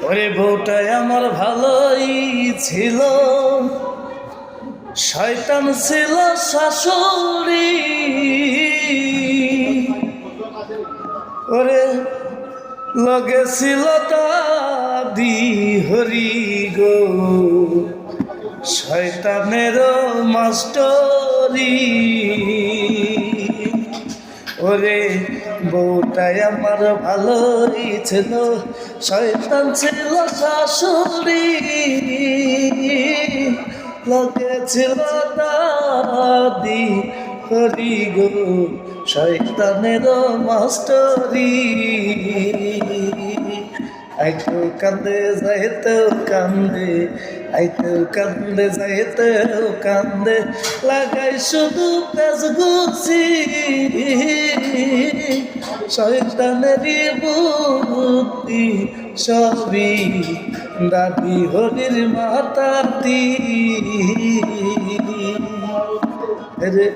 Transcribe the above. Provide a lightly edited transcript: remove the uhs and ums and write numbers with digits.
ওরে বউটাই আমার ভালোই ছিল, শয়তান ছিল শাশুড়ি। ওরে লগে ছিল দাদি হরি গো, শয়তানের মাস্টরি। ওরে বউটাই আমার ভালোই ছিল, শয়তান ছিল শাশুড়ি। লগে ছিল দাদি হরি গো, শয়তানের মাস্টরি। আইতো কান্দে যাইতো কান্দে, আইতো কান্দে যাইতো কান্দে, লাগাই শুধু পেজগুছি। শয়তানেরই বুদ্ধি সবই দাদি হরির মাতাতি রে।